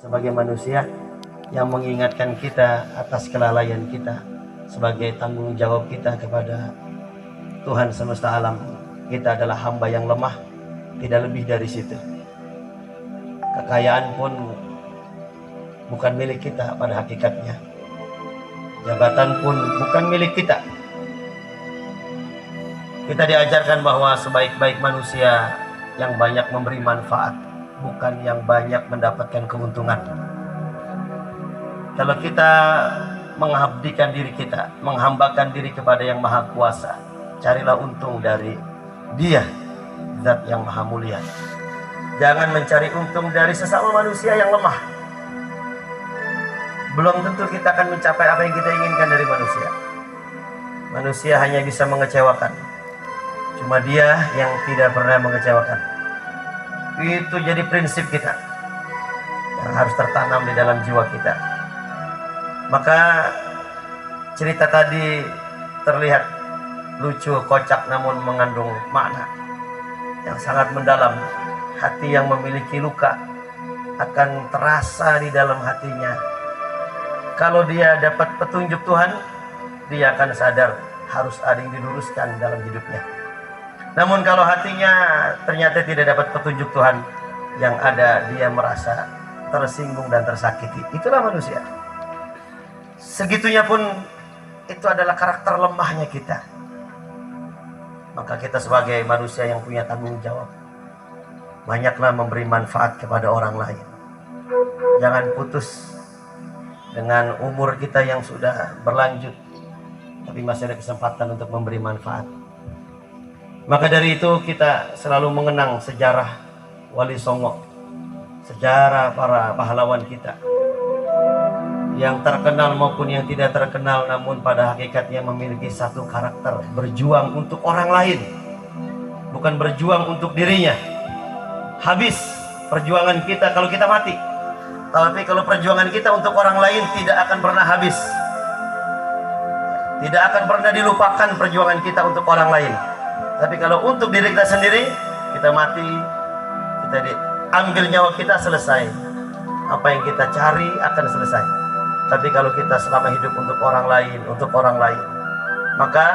sebagai manusia yang mengingatkan kita atas kelalaian kita, sebagai tanggung jawab kita kepada Tuhan semesta alam. Kita adalah hamba yang lemah, tidak lebih dari situ. Kekayaan pun bukan milik kita pada hakikatnya. Jabatan pun bukan milik kita. Kita diajarkan bahwa sebaik-baik manusia yang banyak memberi manfaat, bukan yang banyak mendapatkan keuntungan. Kalau kita mengabdikan diri kita, menghambakan diri kepada yang maha kuasa, carilah untung dari Dia, Zat yang maha mulia. Jangan mencari untung dari sesama manusia yang lemah. Belum tentu kita akan mencapai apa yang kita inginkan dari manusia. Manusia hanya bisa mengecewakan. Cuma Dia yang tidak pernah mengecewakan. Itu jadi prinsip kita yang harus tertanam di dalam jiwa kita. Maka cerita tadi terlihat lucu, kocak, namun mengandung makna yang sangat mendalam. Hati yang memiliki luka akan terasa di dalam hatinya. Kalau dia dapat petunjuk Tuhan, dia akan sadar harus ada yang diluruskan dalam hidupnya. Namun kalau hatinya ternyata tidak dapat petunjuk Tuhan, yang ada dia merasa tersinggung dan tersakiti. Itulah manusia. Segitunya pun itu adalah karakter lemahnya kita. Maka kita sebagai manusia yang punya tanggung jawab, banyaklah memberi manfaat kepada orang lain. Jangan putus dengan umur kita yang sudah berlanjut, tapi masih ada kesempatan untuk memberi manfaat. Maka dari itu kita selalu mengenang sejarah Wali Songo, sejarah para pahlawan kita, yang terkenal maupun yang tidak terkenal, namun pada hakikatnya memiliki satu karakter: berjuang untuk orang lain, bukan berjuang untuk dirinya. Habis perjuangan kita kalau kita mati, tapi kalau perjuangan kita untuk orang lain tidak akan pernah habis. Tidak akan pernah dilupakan perjuangan kita untuk orang lain. Tapi kalau untuk diri kita sendiri, kita mati, kita diambil nyawa kita, selesai. Apa yang kita cari akan selesai. Tapi kalau kita selama hidup untuk orang lain, maka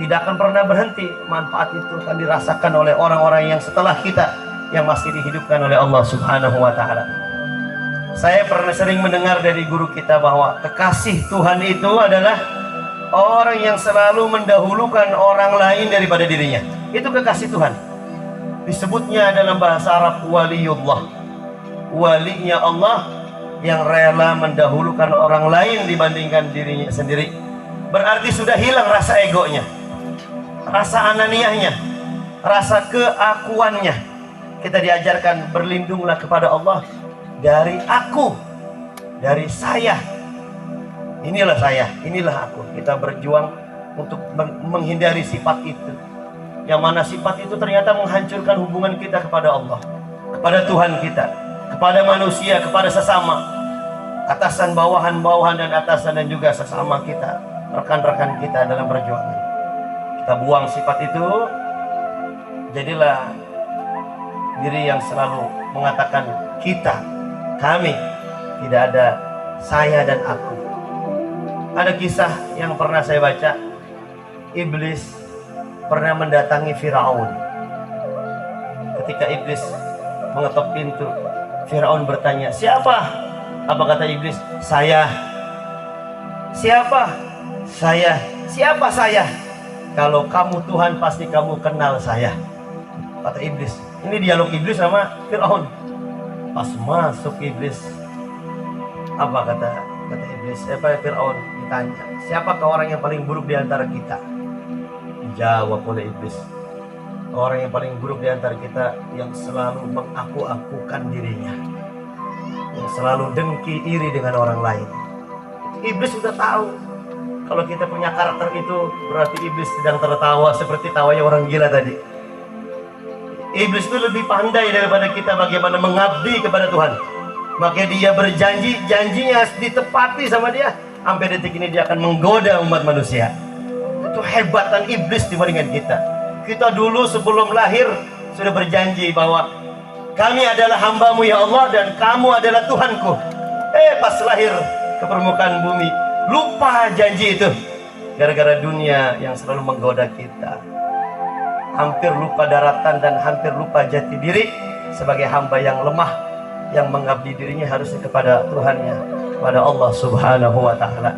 tidak akan pernah berhenti. Manfaat itu akan dirasakan oleh orang-orang yang setelah kita, yang masih dihidupkan oleh Allah Subhanahu wa Ta'ala. Saya pernah sering mendengar dari guru kita bahwa kekasih Tuhan itu adalah orang yang selalu mendahulukan orang lain daripada dirinya. Itu kekasih Tuhan. Disebutnya dalam bahasa Arab waliullah. Walinya Allah yang rela mendahulukan orang lain dibandingkan dirinya sendiri. Berarti sudah hilang rasa egonya, rasa ananiahnya, rasa keakuannya. Kita diajarkan berlindunglah kepada Allah dari aku, dari saya. Inilah saya, inilah aku. Kita berjuang untuk menghindari sifat itu, yang mana sifat itu ternyata menghancurkan hubungan kita kepada Allah, kepada Tuhan kita, kepada manusia, kepada sesama, atasan, bawahan, dan atasan, dan juga sesama kita, rekan-rekan kita dalam perjuangan. Kita buang sifat itu, jadilah diri yang selalu mengatakan kita, kami, tidak ada saya dan aku. Ada kisah yang pernah saya baca. Iblis pernah mendatangi Firaun. Ketika Iblis mengetok pintu, Firaun bertanya, siapa? Apa kata Iblis? Saya. Siapa? Saya. Siapa saya? Kalau kamu Tuhan, pasti kamu kenal saya, kata Iblis. Ini dialog Iblis sama Firaun. Pas masuk Iblis, apa kata Iblis? Firaun ditanya, siapakah orang yang paling buruk di antara kita? Dijawab oleh Iblis, orang yang paling buruk di antara kita yang selalu mengaku-akukan dirinya, yang selalu dengki iri dengan orang lain. Iblis sudah tahu kalau kita punya karakter itu, berarti Iblis sedang tertawa seperti tawanya orang gila tadi. Iblis itu lebih pandai daripada kita bagaimana mengabdi kepada Tuhan. Maka dia berjanji, janjinya ditepati sama dia. Sampai detik ini dia akan menggoda umat manusia. Itu hebatan Iblis dibandingkan kita. Kita dulu sebelum lahir sudah berjanji bahwa kami adalah hambamu ya Allah dan kamu adalah Tuhanku. Pas lahir ke permukaan bumi, lupa janji itu. Gara-gara dunia yang selalu menggoda kita. Hampir lupa daratan dan hampir lupa jati diri sebagai hamba yang lemah, yang mengabdi dirinya harusnya kepada Tuhannya, kepada Allah Subhanahu wa Ta'ala.